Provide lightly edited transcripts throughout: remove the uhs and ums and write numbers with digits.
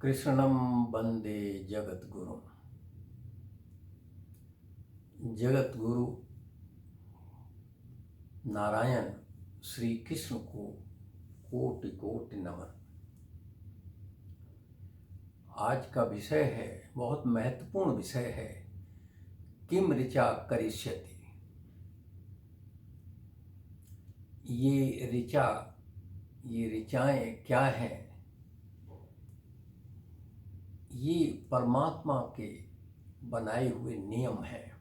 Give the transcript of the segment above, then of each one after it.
कृष्णं वंदे जगद्गुरुं। जगद्गुरु नारायण श्री कृष्ण को कोटि कोटि नमन। आज का विषय है, बहुत महत्वपूर्ण विषय है, किम ऋचा करिष्यति। ये ऋचाएं क्या हैं? ये परमात्मा के बनाए हुए नियम हैं।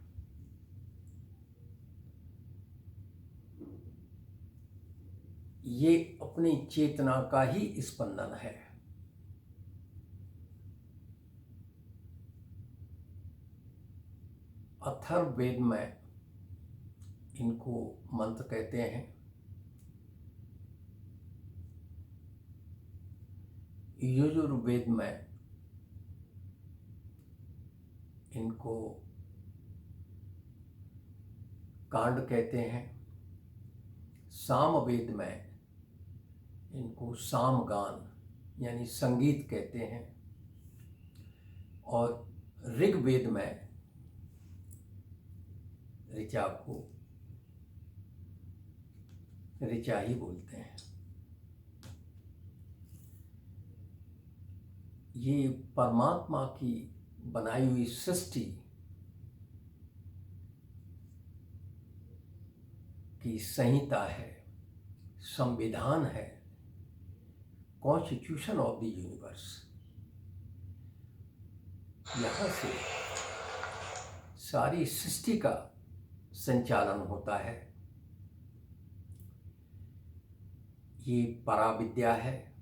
ये अपनी चेतना का ही स्पंदन है। अथर्ववेद में इनको मंत्र कहते हैं। यजुर्वेद में इनको कांड कहते हैं। सामवेद में इनको सामगान यानी संगीत कहते हैं। और ऋग्वेद में ऋचा को ऋचा ही बोलते हैं। ये परमात्मा की बनाई हुई सृष्टि की संहिता है, संविधान है, कॉन्स्टिट्यूशन ऑफ द यूनिवर्स। यहाँ से सारी सृष्टि का संचालन होता है। ये पराविद्या है,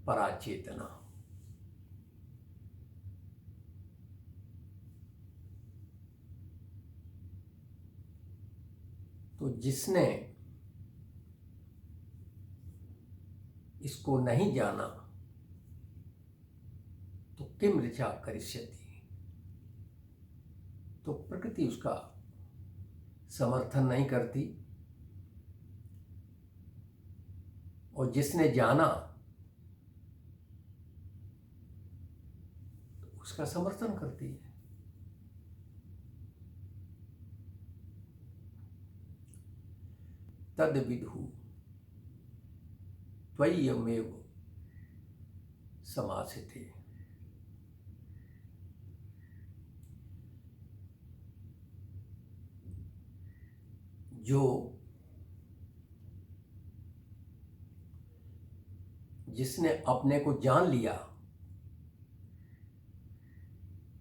पराचेतना। तो जिसने इसको नहीं जाना तो किम ऋचा करिष्यति, तो प्रकृति उसका समर्थन नहीं करती। और जिसने जाना तो उसका समर्थन करती है। तद विदु त्वय्यमेव समासिते। जिसने अपने को जान लिया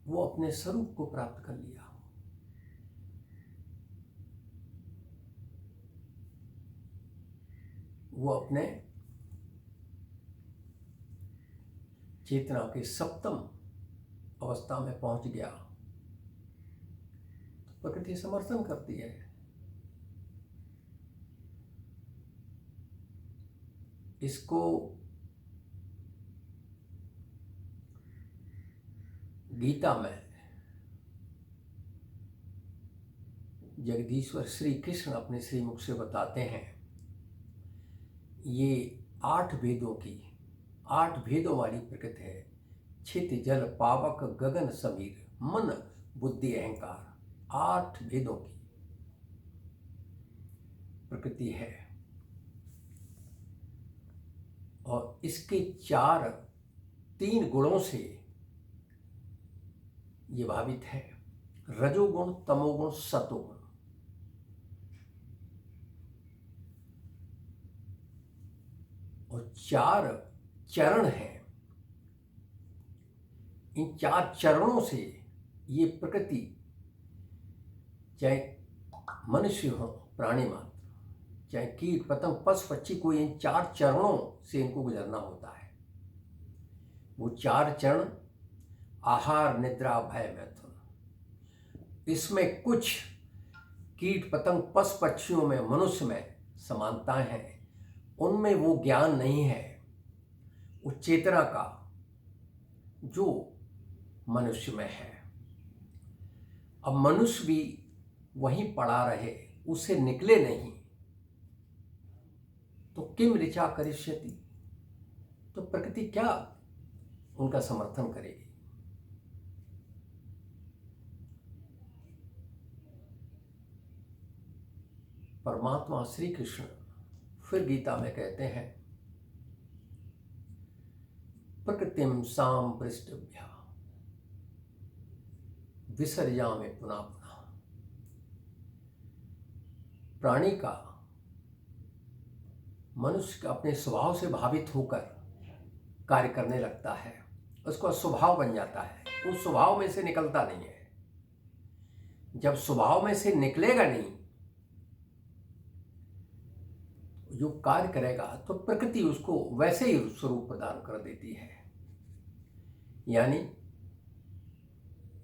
वो अपने स्वरूप को प्राप्त कर लिया। वो अपने चेतना के सप्तम अवस्था में पहुंच गया। तो प्रकृति समर्थन करती है। इसको गीता में जगदीश्वर श्री कृष्ण अपने श्रीमुख से बताते हैं। ये 8 भेदों वाली प्रकृति है। छित जल पावक गगन समीर मन बुद्धि अहंकार, 8 भेदों की प्रकृति है। और इसके 3 गुणों से ये भावित है। रजोगुण, तमोगुण, सतोगुण। और 4 चरण हैं। इन 4 चरणों से ये प्रकृति, चाहे मनुष्य हो, प्राणी मात्र, चाहे कीट पतंग पशु पक्षी, को इन 4 चरणों से इनको गुजरना होता है। वो 4 चरण आहार, निद्रा, भय, मैथुन। इसमें कुछ कीट पतंग पशु पक्षियों में, मनुष्य में समानताएं हैं। उनमें वो ज्ञान नहीं है, उस चेतना का जो मनुष्य में है। अब मनुष्य भी वहीं पड़ा रहे, उससे निकले नहीं, तो किम ऋचा करिष्यति। तो प्रकृति क्या उनका समर्थन करेगी? परमात्मा श्री कृष्ण फिर गीता में कहते हैं, प्रकृतिम साम पृष्ठभ्या विसर्यामि पुनः पुनः। प्राणी का, मनुष्य अपने स्वभाव से भावित होकर कार्य करने लगता है, उसका स्वभाव बन जाता है, उस स्वभाव में से निकलता नहीं है। जब स्वभाव में से निकलेगा नहीं, जो कार्य करेगा तो प्रकृति उसको वैसे ही स्वरूप प्रदान कर देती है। यानी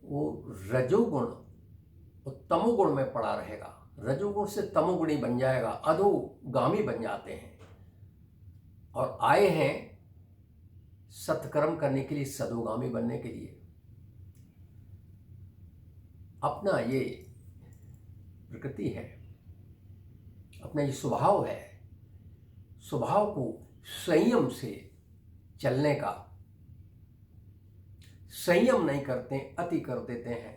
वो रजोगुण और तमोगुण में पड़ा रहेगा, रजोगुण से तमोगुणी बन जाएगा, अधोगामी बन जाते हैं और आए हैं सत्कर्म करने के लिए, सदोगामी बनने के लिए। अपना ये प्रकृति है, अपना ये स्वभाव है, स्वभाव को संयम से चलने का, संयम नहीं करते, अति कर देते हैं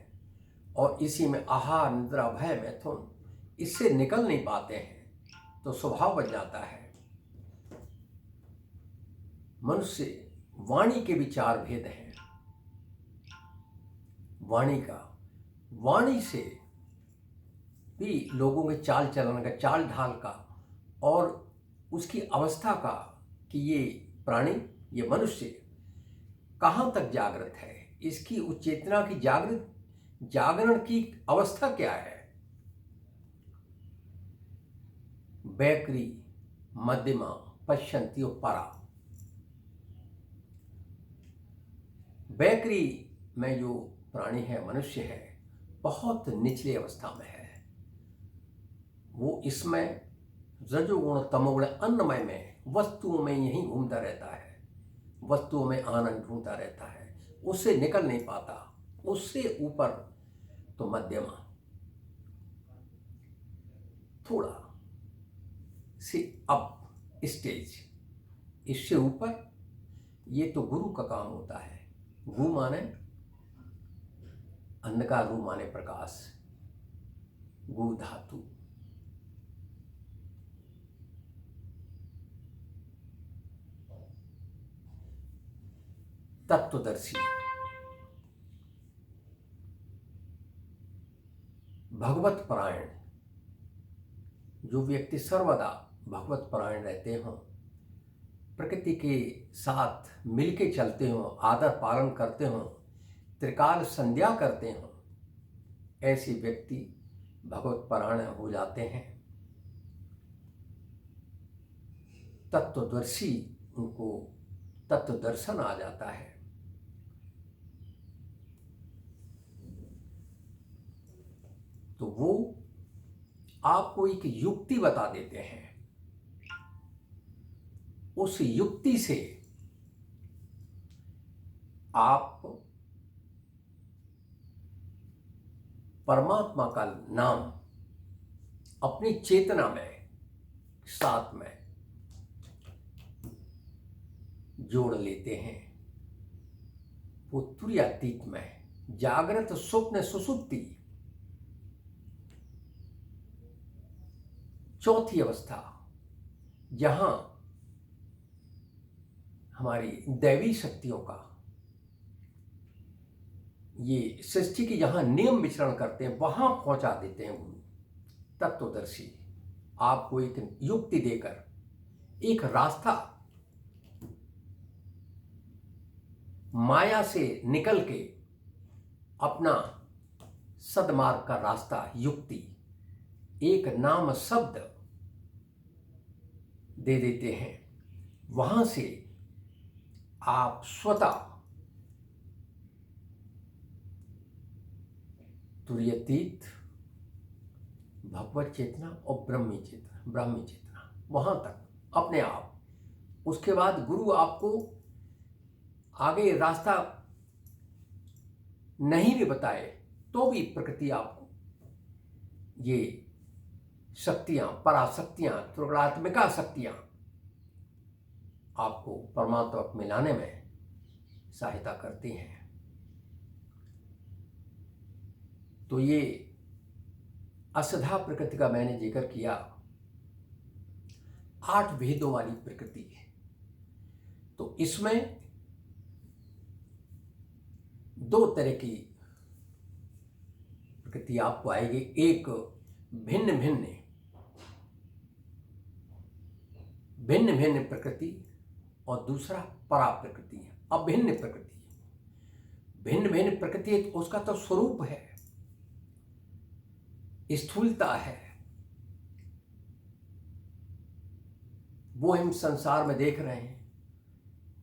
और इसी में आहार निद्रा भय मैथुन, इससे निकल नहीं पाते हैं, तो स्वभाव बन जाता है। मनुष्य वाणी के विचार भेद हैं, वाणी से भी लोगों के चाल चलन का, चाल ढाल का और उसकी अवस्था का, कि ये प्राणी, ये मनुष्य कहाँ तक जागृत है, इसकी उच्चेतना की जागरण की अवस्था क्या है। बैकरी मध्यमा पश्यन्ति परा। बैकरी में जो प्राणी है, मनुष्य है, बहुत निचली अवस्था में है। वो इसमें रजोगुण तमोगुण अन्नमय में, वस्तुओं में यहीं घूमता रहता है, वस्तुओं में आनंद ढूंढता रहता है, उससे निकल नहीं पाता। उससे ऊपर तो मध्यमा, थोड़ा से अप स्टेज, इससे ऊपर ये तो गुरु का काम होता है। गु माने अंधकार, रू माने प्रकाश, गु धातु। तत्वदर्शी, भगवत परायण, जो व्यक्ति सर्वदा भगवत परायण रहते हों, प्रकृति के साथ मिलके चलते हों, आदर पालन करते हों, त्रिकाल संध्या करते हों, ऐसे व्यक्ति भगवत परायण हो जाते हैं। तत्वदर्शी, उनको तत्व दर्शन आ जाता है। तो वो आपको एक युक्ति बता देते हैं, उस युक्ति से आप परमात्मा का नाम अपनी चेतना में, साथ में जोड़ लेते हैं। वो तुर्यातीत में, जागृत स्वप्न सुसुप्ति, चौथी अवस्था, जहां हमारी दैवी शक्तियों का, ये सृष्टि की जहां नियम विचरण करते हैं, वहां पहुंचा देते हैं गुरु तत्वदर्शी। आपको एक युक्ति देकर एक रास्ता, माया से निकल के अपना सदमार्ग का रास्ता, युक्ति, एक नाम शब्द दे देते हैं। वहां से आप स्वतः तुर्यतीत, भगवत चेतना और ब्रह्मी चेतना, वहां तक अपने आप। उसके बाद गुरु आपको आगे रास्ता नहीं भी बताए तो भी प्रकृति आपको ये शक्तियां, पराशक्तियां, त्रिगुणात्मिका शक्तियां आपको परमात्मा तक मिलाने में सहायता करती हैं। तो ये अष्टधा प्रकृति का मैंने जिक्र किया। 8 भेदों वाली प्रकृति है। तो इसमें 2 तरह की प्रकृति आपको आएगी। एक भिन्न भिन्न प्रकृति और दूसरा परा प्रकृति है, अभिन्न प्रकृति। भिन्न भिन्न प्रकृति उसका तो स्वरूप है, स्थूलता है, वो हम संसार में देख रहे हैं।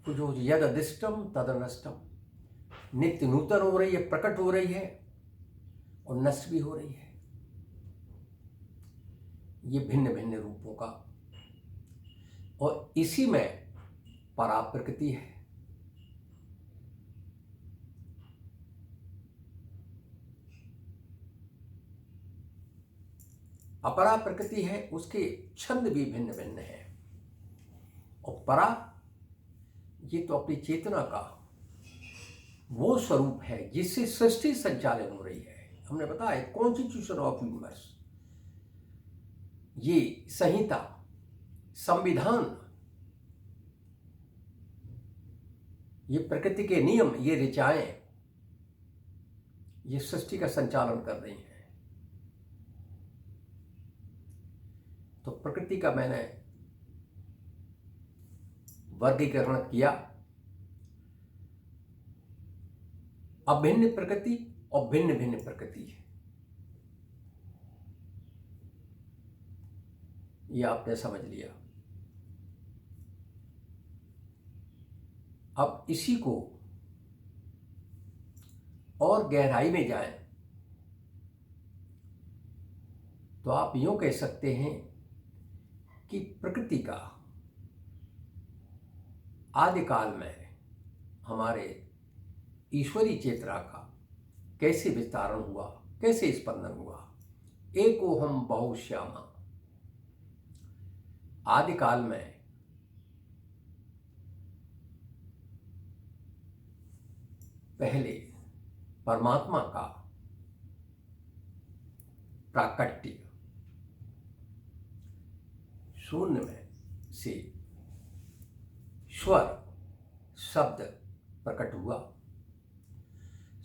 जो यद अदिष्टम तद नष्टम, नित्य नूतन हो रही है, प्रकट हो रही है और नष्ट भी हो रही है। ये भिन्न भिन्न रूपों का, और इसी में परा प्रकृति है। अपरा प्रकृति है, उसके छंद भी भिन्न भिन्न है। और परा ये तो अपनी चेतना का वो स्वरूप है जिससे सृष्टि संचालन हो रही है। हमने बताया कॉन्स्टिट्यूशन ऑफ यूनिवर्स, ये संहिता, संविधान, ये प्रकृति के नियम, ये ऋचाएं, ये सृष्टि का संचालन कर रही हैं। तो प्रकृति का मैंने वर्गीकरण किया, अभिन्न प्रकृति और भिन्न भिन्न प्रकृति है। ये आपने समझ लिया। अब इसी को और गहराई में जाएं तो आप यूं कह सकते हैं कि प्रकृति का आदिकाल में हमारे ईश्वरीय चेतना का कैसे विस्तारण हुआ, कैसे स्पंदन हुआ। एकोहम बहुश्यामा, आदिकाल में पहले परमात्मा का प्राकट्य शून्य में से स्वर शब्द प्रकट हुआ,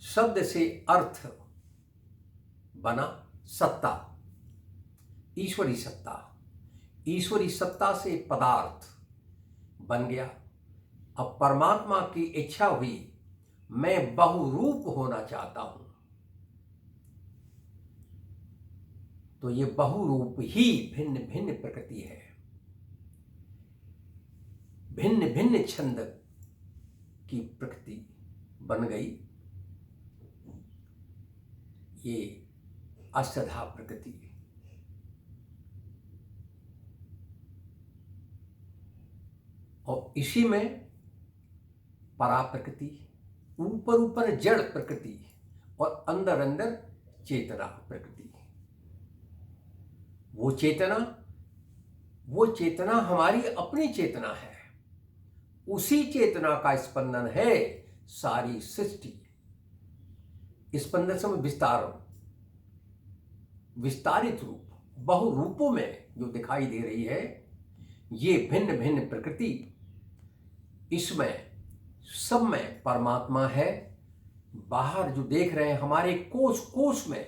शब्द से अर्थ बना सत्ता, ईश्वरी सत्ता, ईश्वरी सत्ता से पदार्थ बन गया। अब परमात्मा की इच्छा हुई, मैं बहुरूप होना चाहता हूं, तो ये बहुरूप ही भिन्न भिन्न प्रकृति है, भिन्न भिन्न छंद की प्रकृति बन गई। ये अष्टधा प्रकृति। और इसी में परा प्रकृति, ऊपर ऊपर जड़ प्रकृति और अंदर अंदर चेतना प्रकृति। वो चेतना हमारी अपनी चेतना है, उसी चेतना का स्पंदन है सारी सृष्टि। स्पंदन समय विस्तारित रूप, बहुरूपों में जो दिखाई दे रही है, ये भिन्न भिन्न प्रकृति, इसमें सब में परमात्मा है। बाहर जो देख रहे हैं हमारे कोष कोष में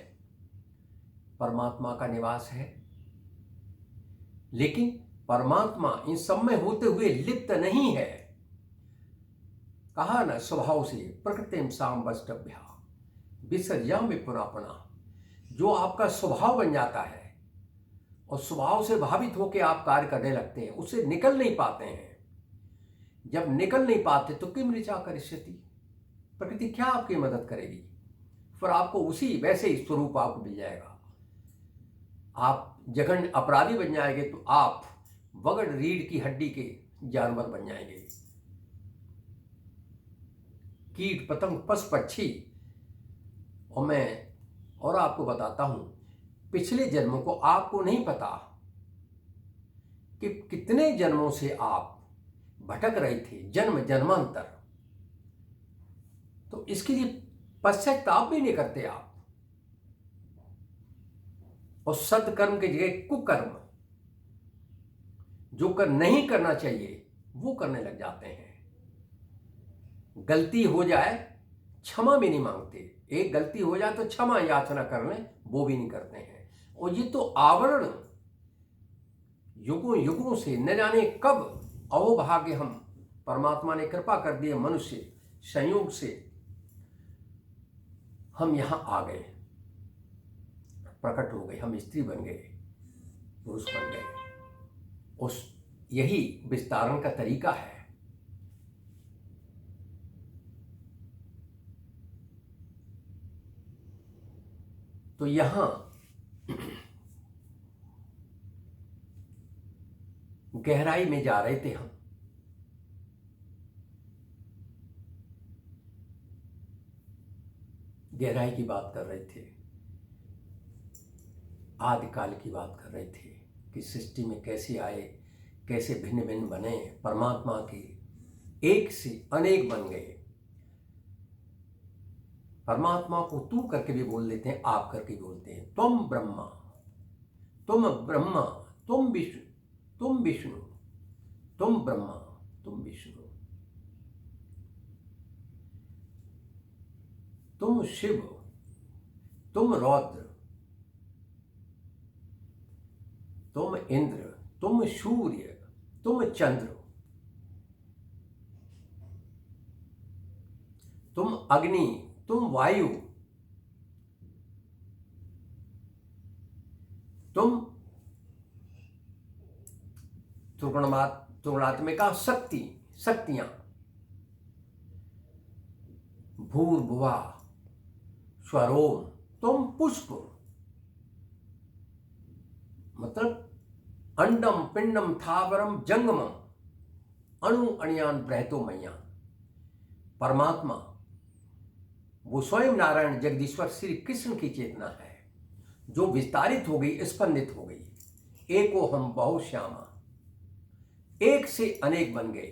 परमात्मा का निवास है, लेकिन परमात्मा इन सब में होते हुए लिप्त नहीं है। कहा ना, स्वभाव से प्रकृतिम सांबष्टभ्या विसर्यामि पुनापना। जो आपका स्वभाव बन जाता है और स्वभाव से भावित होकर आप कार्य करने लगते हैं, उससे निकल नहीं पाते हैं। जब निकल नहीं पाते तो किम ऋचा करिष्यति, प्रकृति क्या आपकी मदद करेगी? फिर आपको उसी वैसे ही स्वरूप आपको मिल जाएगा। आप जघन्य अपराधी बन जाएंगे तो आप वगड़ रीढ़ की हड्डी के जानवर बन जाएंगे, कीट पतंग पशु पक्षी। और मैं और आपको बताता हूं, पिछले जन्मों को आपको नहीं पता कि कितने जन्मों से आप भटक रहे थे जन्म जन्मांतर, तो इसके लिए पश्चाताप भी नहीं करते आप, और सत्कर्म की जगह कुकर्म जो नहीं करना चाहिए वो करने लग जाते हैं। गलती हो जाए क्षमा भी नहीं मांगते, एक गलती हो जाए तो क्षमा याचना कर लें, वो भी नहीं करते हैं। और ये तो आवरण युगों युगों से न जाने कब अहोभाग्य हम परमात्मा ने कृपा कर दिए, मनुष्य संयोग से हम यहां आ गए, प्रकट हो गए, हम स्त्री बन गए, पुरुष बन गए। उस यही विस्तारण का तरीका है। तो यहां गहराई में जा रहे थे हम। गहराई की बात कर रहे थे, आदिकाल की बात कर रहे थे कि सृष्टि में कैसे आए, कैसे भिन्न भिन्न बने, परमात्मा के एक से अनेक बन गए। परमात्मा को तू करके भी बोल देते हैं, आप करके भी बोलते हैं। तुम ब्रह्मा, तुम ब्रह्मा, तुम विष्णु, तुम विष्णु, तुम ब्रह्मा, तुम विष्णु, तुम शिव, तुम रौद्र, तुम इंद्र, तुम सूर्य, तुम चंद्र, तुम अग्नि, तुम वायु, तुम त्रिगुणात्मिका शक्तियां, भूर्भुवः स्वरोम, तुम पुष्प, मतलब अंडम पिंडम थावरम जंगमम अणु अणियान बृहतो मय्यान। परमात्मा वो स्वयं नारायण जगदीश्वर श्री कृष्ण की चेतना है जो विस्तारित हो गई, स्पंदित हो गई। एको हम बहु श्यामा, एक से अनेक बन गए।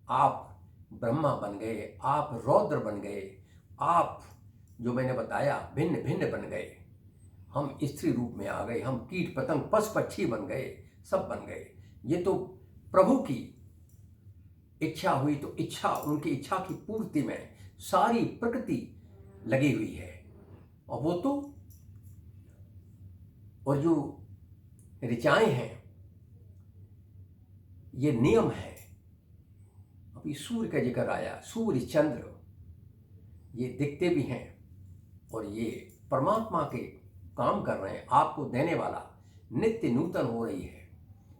आप ब्रह्मा बन गए, आप रौद्र बन गए, आप जो मैंने बताया भिन्न भिन्न बन गए। हम स्त्री रूप में आ गए, हम कीट पतंग पशु पक्षी बन गए, सब बन गए। ये तो प्रभु की इच्छा हुई, तो इच्छा, उनकी इच्छा की पूर्ति में सारी प्रकृति लगी हुई है। और वो तो, और जो ऋचाएं हैं, ये नियम है। अभी सूर्य का जिक्र आया, सूर्य चंद्र ये दिखते भी हैं और ये परमात्मा के काम कर रहे हैं। आपको देने वाला नित्य नूतन हो रही है,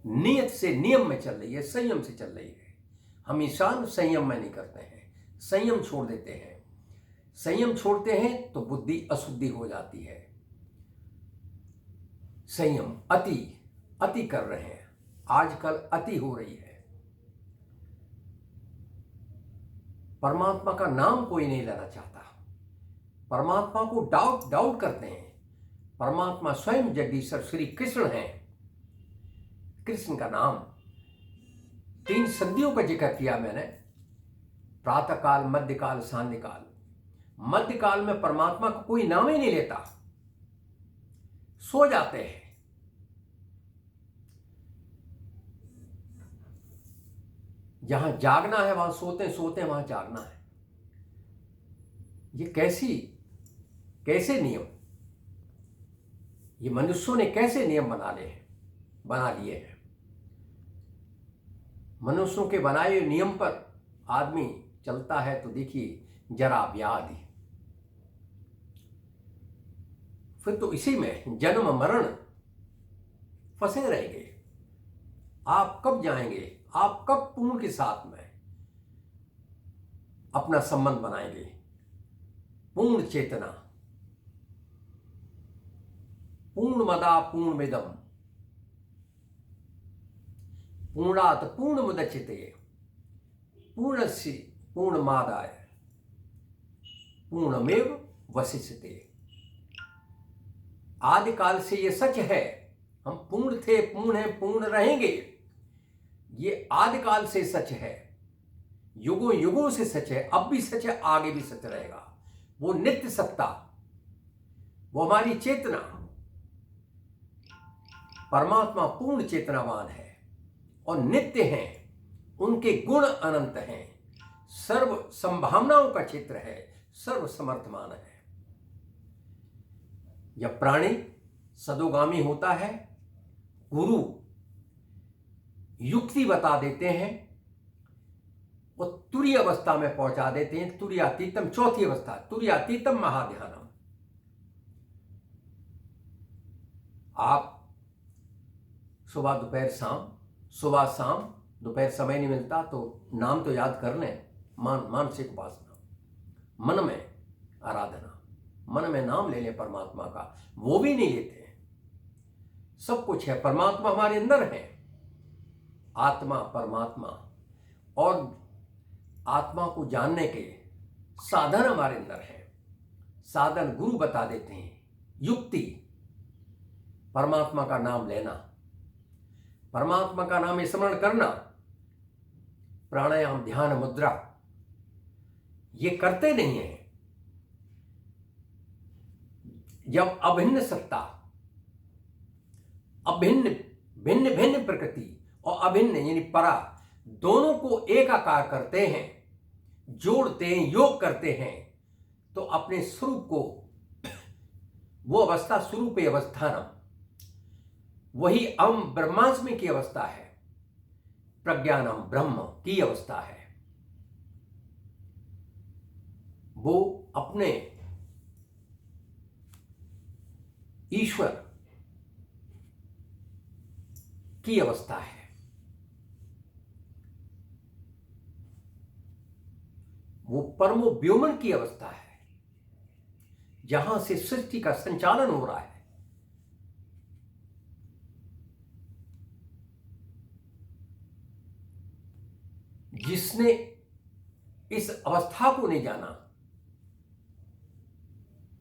नियत से नियम में चल रही है, संयम से चल रही है। हम इंसान संयम में नहीं करते हैं, संयम छोड़ देते हैं। संयम छोड़ते हैं तो बुद्धि अशुद्धि हो जाती है। संयम अति कर रहे हैं, आजकल अति हो रही है। परमात्मा का नाम कोई नहीं लेना चाहता, परमात्मा को डाउट करते हैं। परमात्मा स्वयं जगदीश्वर श्री कृष्ण हैं। कृष्ण का नाम 3 सदियों का जिक्र किया मैंने, प्रातः काल, मध्य काल, सांध्य काल। मध्य काल में परमात्मा का कोई नाम ही नहीं लेता, सो जाते हैं। जहां जागना है वहां सोते सोते वहां जागना है। ये कैसे नियम, ये मनुष्यों ने कैसे नियम बना लिए हैं। मनुष्यों के बनाए हुए नियम पर आदमी चलता है तो देखिए जरा व्याधि, फिर तो इसी में जन्म मरण फंसे रहेंगे। आप कब जाएंगे, आप कब पूर्ण के साथ में अपना संबंध बनाएंगे? पूर्ण चेतना, पूर्णमदा पूर्णमिदम् पूर्णात् पूर्णमुदच्यते पूर्णस्य पूर्णमादाय पूर्णमेव वशिष्यते। आदिकाल से ये सच है, हम पूर्ण थे, पूर्ण हैं, पूर्ण रहेंगे। ये आदिकाल से सच है, युगों युगों से सच है, अब भी सच है, आगे भी सच रहेगा। वो नित्य सत्ता, वो हमारी चेतना, परमात्मा पूर्ण चेतनावान है और नित्य हैं, उनके गुण अनंत हैं, सर्व संभावनाओं का क्षेत्र है, सर्व समर्थमान है। जब प्राणी सदोगामी होता है, गुरु युक्ति बता देते हैं, वो तुरीय अवस्था में पहुंचा देते हैं। तुरीयातीतम, चौथी अवस्था, तुरीयातीतम महाध्यानम। आप सुबह दोपहर शाम, सुबह शाम दोपहर समय नहीं मिलता तो नाम तो याद कर लें। मानसिक उपासना, मन में आराधना, मन में नाम ले लें परमात्मा का, वो भी नहीं लेते हैं। सब कुछ है, परमात्मा हमारे अंदर है, आत्मा परमात्मा, और आत्मा को जानने के साधन हमारे अंदर है। साधन गुरु बता देते हैं। युक्ति परमात्मा का नाम लेना, परमात्मा का नाम स्मरण करना, प्राणायाम, ध्यान, मुद्रा, ये करते नहीं है। जब अभिन्न सत्ता, अभिन्न भिन्न भिन्न प्रकृति और अभिन्न यानी परा, दोनों को एकाकार करते हैं, जोड़ते हैं, योग करते हैं, तो अपने स्वरूप को, वो अवस्था स्वरूप अवस्थानम, वही अहम ब्रह्मास्मि की अवस्था है, प्रज्ञानम ब्रह्म की अवस्था है। वो अपने ईश्वर की अवस्था है। वो परमो व्योमन की अवस्था है, जहां से सृष्टि का संचालन हो रहा है। जिसने इस अवस्था को नहीं जाना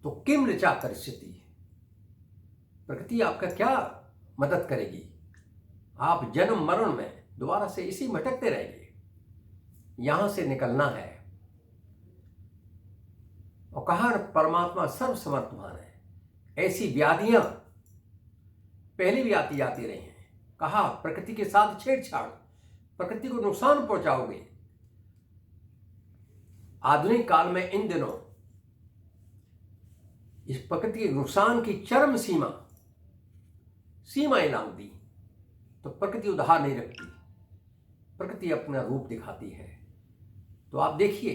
तो किम ऋचा करिष्यति, प्रकृति आपका क्या मदद करेगी? आप जन्म मरण में दोबारा से इसी भटकते रहेंगे। यहां से निकलना है। और कहा परमात्मा सर्वसमर्थमान है। ऐसी व्याधियां पहले भी आती रही हैं। कहा प्रकृति के साथ छेड़छाड़, प्रकृति को नुकसान पहुंचाओगे। आधुनिक काल में इन दिनों इस प्रकृति के नुकसान की चरम सीमाएं लांघ दी, तो प्रकृति उधार नहीं रखती, प्रकृति अपना रूप दिखाती है। तो आप देखिए,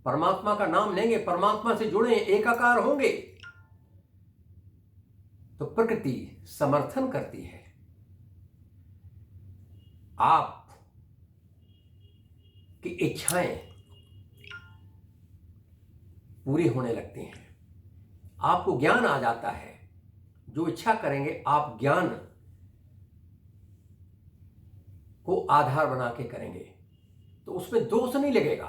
परमात्मा का नाम लेंगे, परमात्मा से जुड़े, एकाकार होंगे, तो प्रकृति समर्थन करती है। आप की इच्छाएं पूरी होने लगती हैं, आपको ज्ञान आ जाता है। जो इच्छा करेंगे आप ज्ञान को आधार बना के करेंगे, तो उसमें दोष नहीं लगेगा।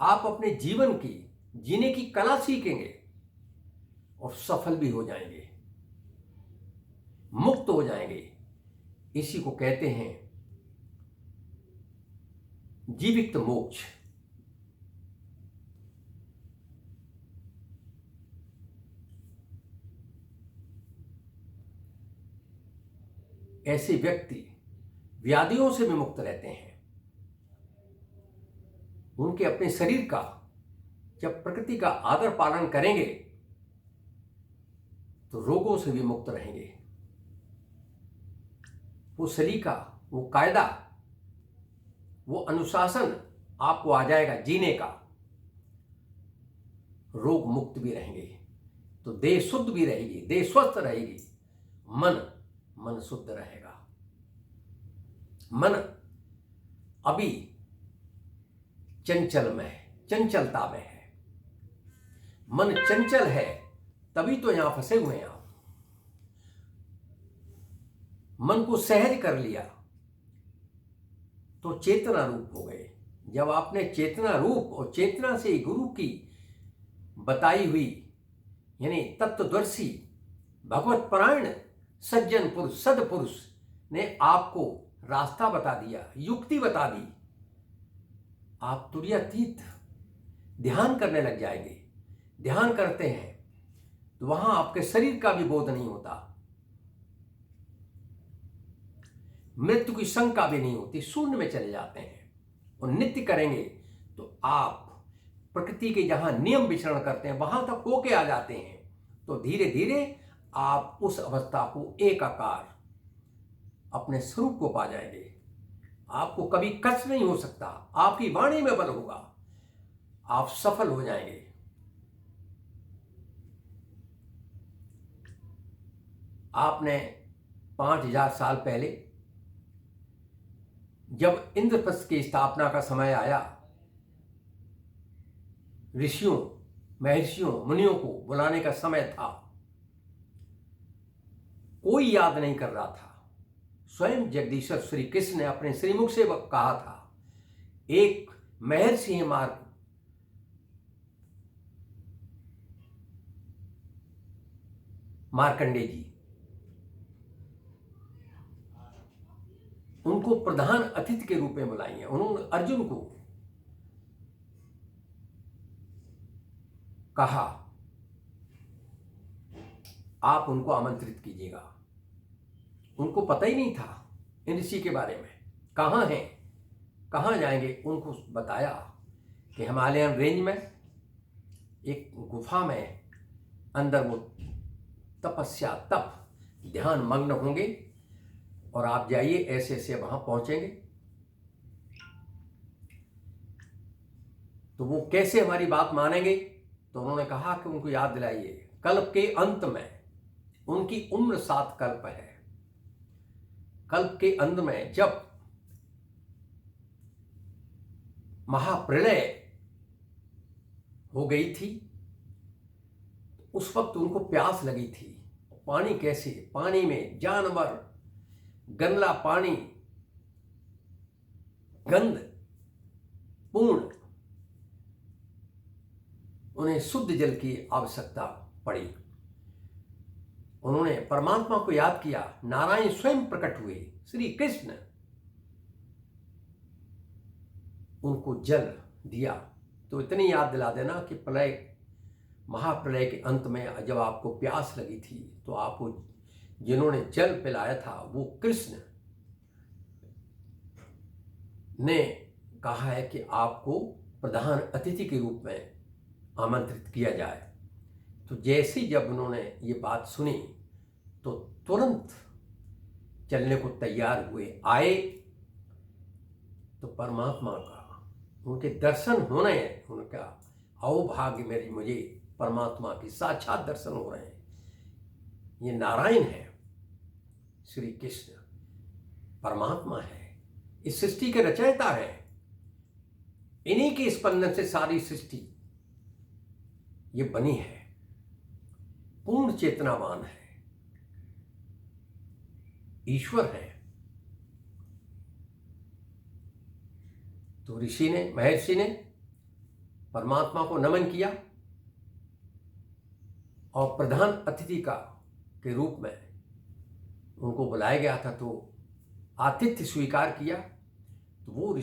आप अपने जीवन की जीने की कला सीखेंगे और सफल भी हो जाएंगे, मुक्त हो जाएंगे। इसी को कहते हैं जीवित मोक्ष। ऐसे व्यक्ति व्याधियों से भी मुक्त रहते हैं। उनके अपने शरीर का जब प्रकृति का आदर पालन करेंगे तो रोगों से भी मुक्त रहेंगे। वो सलीका, वो कायदा, वो अनुशासन आपको आ जाएगा जीने का। रोग मुक्त भी रहेंगे, तो देह शुद्ध भी रहेगी, देह स्वस्थ रहेगी, मन शुद्ध रहेगा। मन अभी चंचल में है, चंचलता में है। मन चंचल है, तभी तो यहां फंसे हुए हैं आप। मन को सहज कर लिया तो चेतना रूप हो गए। जब आपने चेतना रूप और चेतना से गुरु की बताई हुई यानी तत्वदर्शी भगवत परायण सज्जन पुरुष, सदपुरुष ने आपको रास्ता बता दिया, युक्ति बता दी, आप तुरीयातीत ध्यान करने लग जाएंगे। ध्यान करते हैं तो वहां आपके शरीर का भी बोध नहीं होता, मृत्यु की शंका भी नहीं होती, शून्य में चले जाते हैं। और नित्य करेंगे तो आप प्रकृति के जहां नियम विचरण करते हैं वहां तक होके आ जाते हैं। तो धीरे धीरे आप उस अवस्था को एक आकार अपने स्वरूप को पा जाएंगे। आपको कभी कष्ट नहीं हो सकता, आपकी वाणी में बल होगा, आप सफल हो जाएंगे। आपने 5000 साल पहले जब इंद्रप्रस्थ की स्थापना का समय आया, ऋषियों, महर्षियों, मुनियों को बुलाने का समय था, कोई याद नहीं कर रहा था। स्वयं जगदीश्वर श्री कृष्ण ने अपने श्रीमुख से कहा था, एक महर्षि हैं मार्कंडे जी, उनको प्रधान अतिथि के रूप में बुलाइए। उन्होंने अर्जुन को कहा, आप उनको आमंत्रित कीजिएगा। उनको पता ही नहीं था इन ऋषि के बारे में, कहाँ हैं, कहाँ जाएंगे। उनको बताया कि हिमालयन रेंज में एक गुफा में अंदर वो तपस्या, तप, ध्यान मग्न होंगे और आप जाइए, ऐसे ऐसे वहां पहुंचेंगे। तो वो कैसे हमारी बात मानेंगे? तो उन्होंने कहा कि उनको याद दिलाइए, कल्प के अंत में, उनकी उम्र 7 कल्प है, कल्प के अंत में जब महाप्रलय हो गई थी, उस वक्त उनको प्यास लगी थी। पानी कैसे? पानी में जानवर, गंदा पानी, गंध पूर्ण, उन्हें शुद्ध जल की आवश्यकता पड़ी। उन्होंने परमात्मा को याद किया, नारायण स्वयं प्रकट हुए, श्री कृष्ण, उनको जल दिया। तो इतनी याद दिला देना कि प्रलय, महाप्रलय के अंत में जब आपको प्यास लगी थी तो आपको जिन्होंने जल पिलाया था वो कृष्ण ने कहा है कि आपको प्रधान अतिथि के रूप में आमंत्रित किया जाए। तो जैसे जब उन्होंने ये बात सुनी तो तुरंत चलने को तैयार हुए, आए तो परमात्मा का उनके दर्शन होने हैं, उनका अहोभाग्य, मेरी मुझे परमात्मा की साक्षात दर्शन हो रहे हैं। ये नारायण है, श्री कृष्ण परमात्मा है, इस सृष्टि के रचयिता है, इन्हीं के स्पंदन से सारी सृष्टि ये बनी है, पूर्ण चेतनावान है, ईश्वर है। तो ऋषि ने, महर्षि ने परमात्मा को नमन किया और प्रधान अतिथि का के रूप में उनको बुलाया गया था, तो आतिथ्य स्वीकार किया। तो वो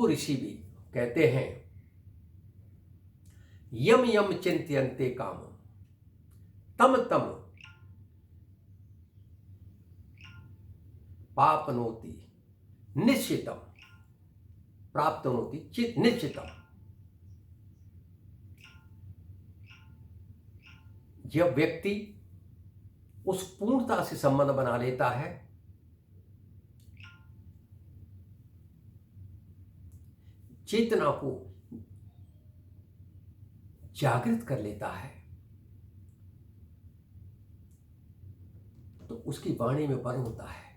ऋषि भी कहते हैं, यम यम चिंत्यन्ते काम तम तम पापनोति निश्चितम प्राप्तनोति निश्चितम। जब व्यक्ति उस पूर्णता से संबंध बना लेता है, चेतना को जागृत कर लेता है, तो उसकी वाणी में बल होता है।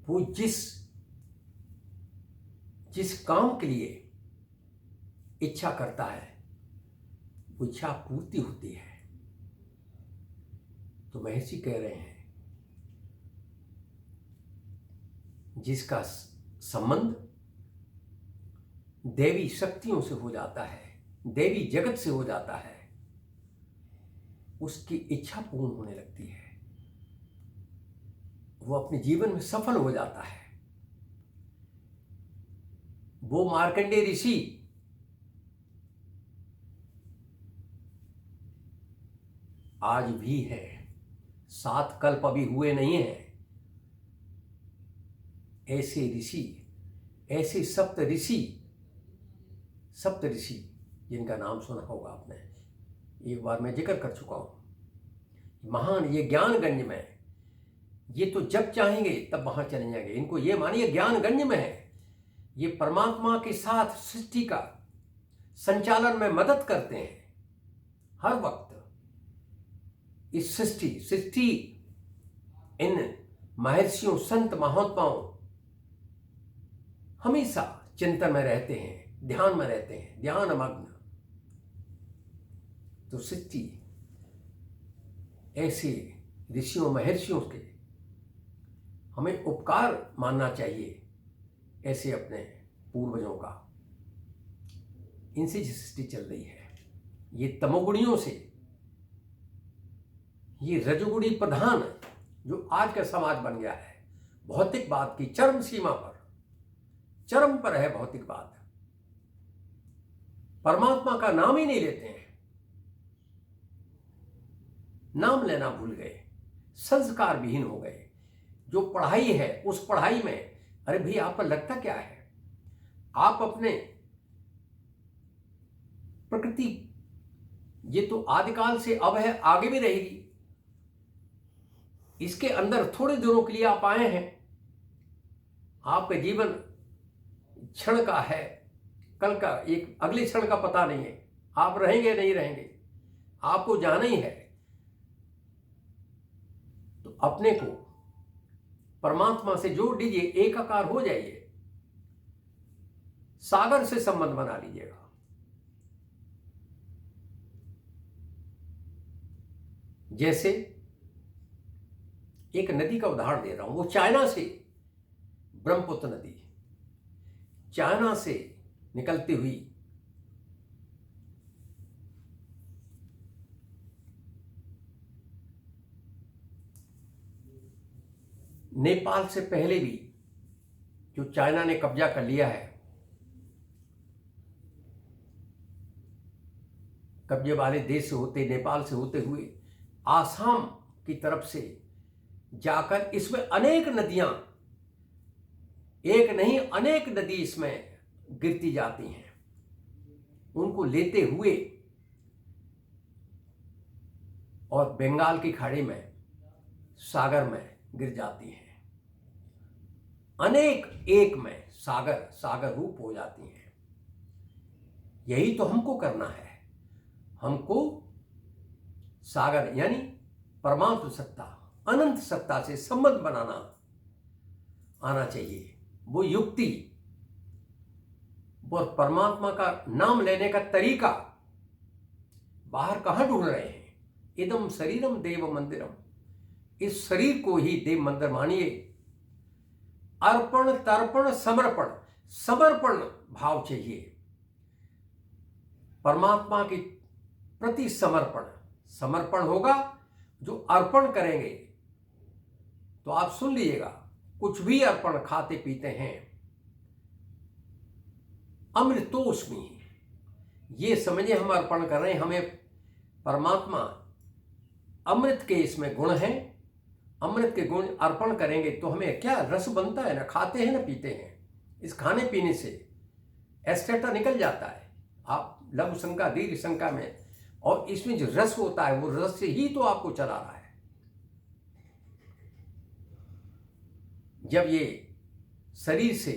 वो जिस काम के लिए इच्छा करता है वो इच्छा पूर्ति होती है। तो महर्षि कह रहे हैं, जिसका संबंध देवी शक्तियों से हो जाता है, देवी जगत से हो जाता है, उसकी इच्छा पूर्ण होने लगती है। वो अपने जीवन में सफल हो जाता है। वो मार्कंडेय ऋषि आज भी है, 7 कल्प अभी हुए नहीं हैं। ऐसे ऋषि, ऐसे सप्त ऋषि जिनका नाम सुना होगा आपने, एक बार मैं जिक्र कर चुका हूं। महान, ये ज्ञानगंज में है। ये तो जब चाहेंगे तब वहां चले जाएंगे। इनको ये मानिए ज्ञानगंज में है। ये परमात्मा के साथ सृष्टि का संचालन में मदद करते हैं हर वक्त। इस सृष्टि इन महर्षियों, संत, महात्माओं हमेशा चिंतन में रहते हैं, ध्यान में रहते हैं, ध्यान मग्न। तो सृष्टि ऐसे ऋषियों, महर्षियों के हमें उपकार मानना चाहिए, ऐसे अपने पूर्वजों का। इनसे जो सृष्टि चल रही है, ये तमोगुणियों से, ये रजोगुणी प्रधान जो आज का समाज बन गया है, भौतिकवाद की चरम सीमा पर, चरम पर है भौतिकवाद। परमात्मा का नाम ही नहीं लेते हैं, नाम लेना भूल गए, संस्कार विहीन हो गए। जो पढ़ाई है, उस पढ़ाई में, अरे भाई आपको लगता क्या है? आप अपने प्रकृति, ये तो आदिकाल से अब है, आगे भी रहेगी। इसके अंदर थोड़े दिनों के लिए आप आए हैं। आपका जीवन क्षण का है, कल का, एक अगले क्षण का पता नहीं है। आप रहेंगे नहीं रहेंगे, आपको जाना ही है। तो अपने को परमात्मा से जोड़ लीजिए, एकाकार हो जाइए, सागर से संबंध बना लीजिएगा। जैसे एक नदी का उदाहरण दे रहा हूं, वो चाइना से, ब्रह्मपुत्र नदी चाइना से निकलती हुई नेपाल से पहले भी जो चाइना ने कब्जा कर लिया है, कब्जे वाले देश से होते, नेपाल से होते हुए आसाम की तरफ से जाकर इसमें अनेक नदियां, एक नहीं अनेक नदी इसमें गिरती जाती हैं। उनको लेते हुए और बंगाल की खाड़ी में, सागर में गिर जाती हैं। अनेक एक में सागर रूप हो जाती हैं। यही तो हमको करना है। हमको सागर यानी परमात्म सत्ता, अनंत सत्ता से संबंध बनाना आना चाहिए। वो युक्ति, वो परमात्मा का नाम लेने का तरीका बाहर कहां ढूंढ रहे हैं? इदम शरीरम देव मंदिरम, इस शरीर को ही देव मंदिर मानिए। अर्पण, तर्पण, समर्पण भाव चाहिए। परमात्मा के प्रति समर्पण होगा। जो अर्पण करेंगे तो आप सुन लीजिएगा, कुछ भी अर्पण खाते पीते हैं, अमृतोस्मि, ये समझे हम अर्पण कर रहे हैं। हमें परमात्मा अमृत के इसमें गुण हैं, अमृत के गुण अर्पण करेंगे तो हमें क्या रस बनता है ना, खाते हैं ना पीते हैं। इस खाने पीने से एस्टेटा निकल जाता है, आप लघु शंका, दीर्घ शंका में, और इसमें जो रस होता है वो रस से ही तो आपको चला रहा है। जब ये शरीर से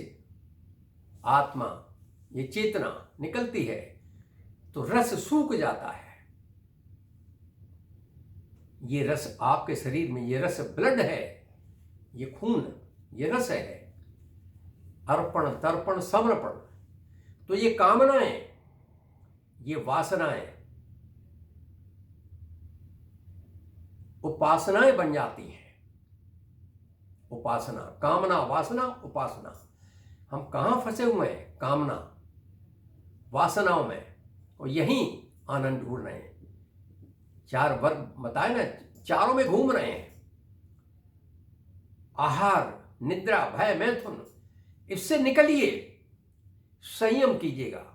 आत्मा, ये चेतना निकलती है तो रस सूख जाता है। ये रस आपके शरीर में, ये रस ब्लड है, ये खून, ये रस है। अर्पण, तर्पण, समर्पण, तो ये कामनाएं, ये वासनाएं उपासनाएं बन जाती हैं। उपासना, कामना, वासना, उपासना। हम कहां फंसे हुए हैं? कामना, वासनाओं में, और यहीं आनंद ढूंढ रहे हैं। 4 वर्ग बताए ना, चारों में घूम रहे हैं। आहार, निद्रा, भय, मैथुन, इससे निकलिए, संयम कीजिएगा।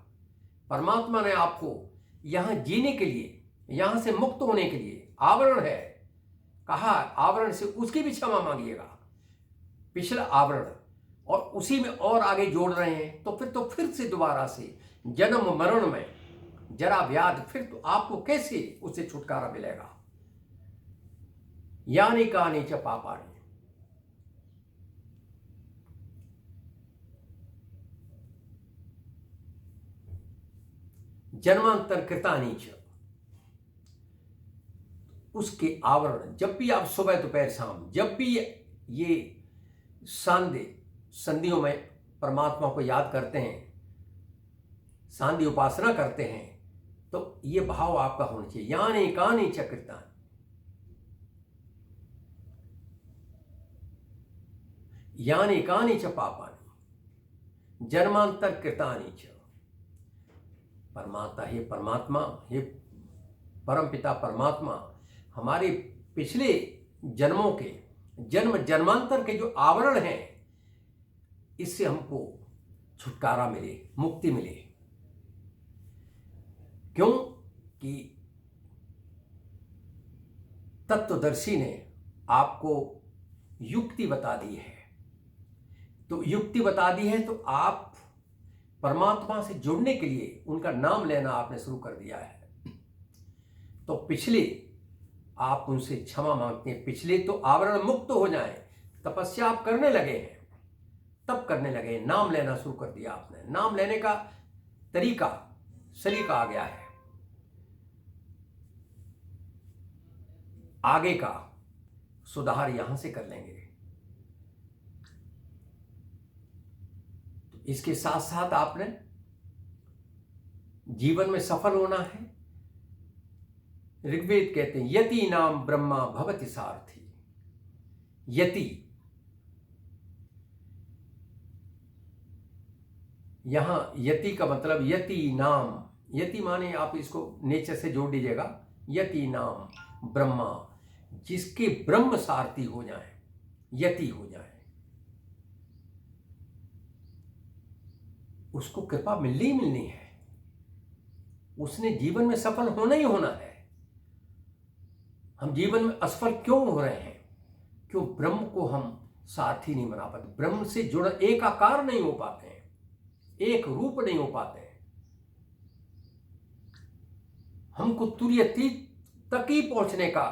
परमात्मा ने आपको यहां जीने के लिए, यहां से मुक्त होने के लिए, आवरण है कहा, आवरण से उसकी भी क्षमा मांगिएगा, पिछला आवरण, और उसी में और आगे जोड़ रहे हैं तो फिर से दोबारा से जन्म मरण में जरा व्याध, फिर तो आपको कैसे उससे छुटकारा मिलेगा। यानी कानी च पापानि, जन्मांतर कृतानि च, उसके आवरण। जब भी आप सुबह दोपहर शाम, जब भी ये संधियों में परमात्मा को याद करते हैं, सांध्य उपासना करते हैं, तो ये भाव आपका होना चाहिए। यानी कानी च कृतानि, यानी कानि च पापानि, जन्मांतर कृतानि च। परमात्मा, हे परमात्मा, हे परम पिता परमात्मा, हमारे पिछले जन्मों के, जन्म जन्मांतर के जो आवरण हैं, इससे हमको छुटकारा मिले, मुक्ति मिले। क्यों कि तत्वदर्शी ने आपको युक्ति बता दी है, तो युक्ति बता दी है तो आप परमात्मा से जुड़ने के लिए उनका नाम लेना आपने शुरू कर दिया है। तो पिछले आप उनसे क्षमा मांगते हैं, पिछले तो आवरण मुक्त हो जाएं, तपस्या आप करने लगे हैं, तब करने लगे, नाम लेना शुरू कर दिया आपने, नाम लेने का तरीका, सलीका आ गया है। आगे का सुधार यहां से कर लेंगे। तो इसके साथ साथ आपने जीवन में सफल होना है। ऋग्वेद कहते हैं यति नाम ब्रह्मा भवति सारथी। यति, यहां यति का मतलब यति नाम, यति माने आप इसको नेचर से जोड़ दीजिएगा, यति नाम ब्रह्मा, जिसके ब्रह्म सारथी हो जाए, यति हो जाए, उसको कृपा मिलनी ही मिलनी है, उसने जीवन में सफल होना ही होना है। हम जीवन में असफल क्यों हो रहे हैं? क्यों ब्रह्म को हम साथी नहीं बना पाते, ब्रह्म से जुड़ एक आकार नहीं हो पाते हैं, एक रूप नहीं हो पाते हैं। हमको तुरीयतीत तक ही पहुंचने का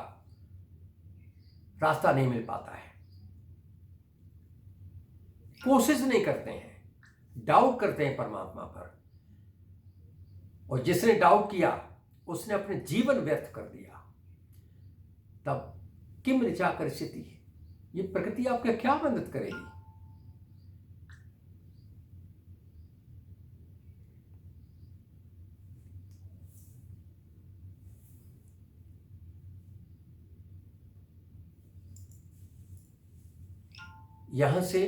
रास्ता नहीं मिल पाता है, कोशिश नहीं करते हैं, डाउट करते हैं परमात्मा पर, और जिसने डाउट किया उसने अपने जीवन व्यर्थ कर दिया। तब किम ऋचा करिष्यति, ये प्रकृति आपके क्या मदद करेगी? यहां से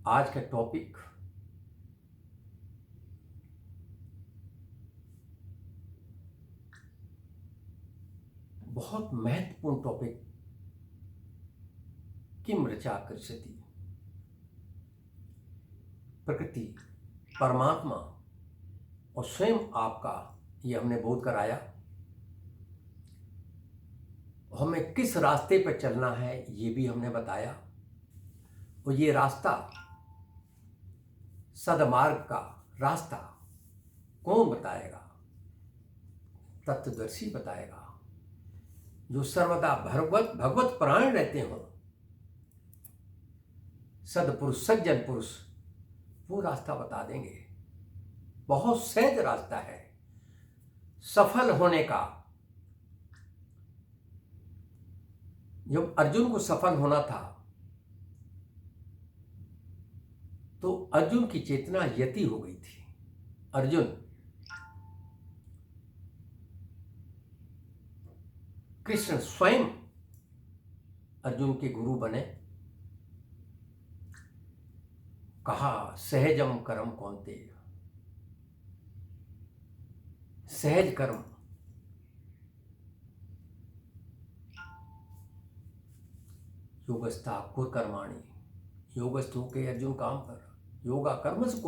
आज का टॉपिक बहुत महत्वपूर्ण टॉपिक, किम ऋचा करिष्यति, प्रकृति, परमात्मा और स्वयं आपका, ये हमने बोध कराया। हमें किस रास्ते पर चलना है ये भी हमने बताया, और ये रास्ता, सदमार्ग का रास्ता कौन बताएगा? तत्वदर्शी बताएगा, जो सर्वदा भगवत परायण रहते हो, सदपुरुष, सज्जन पुरुष, वो रास्ता बता देंगे। बहुत सहज रास्ता है सफल होने का। जब अर्जुन को सफल होना था तो अर्जुन की चेतना यति हो गई थी। अर्जुन कृष्ण स्वयं अर्जुन के गुरु बने, कहा सहजम कर्म कौन्तेय, सहज कर्म योगस्था कुर्कर्माणि, योगस्थो के अर्जुन काम कर, योगा कर्मसु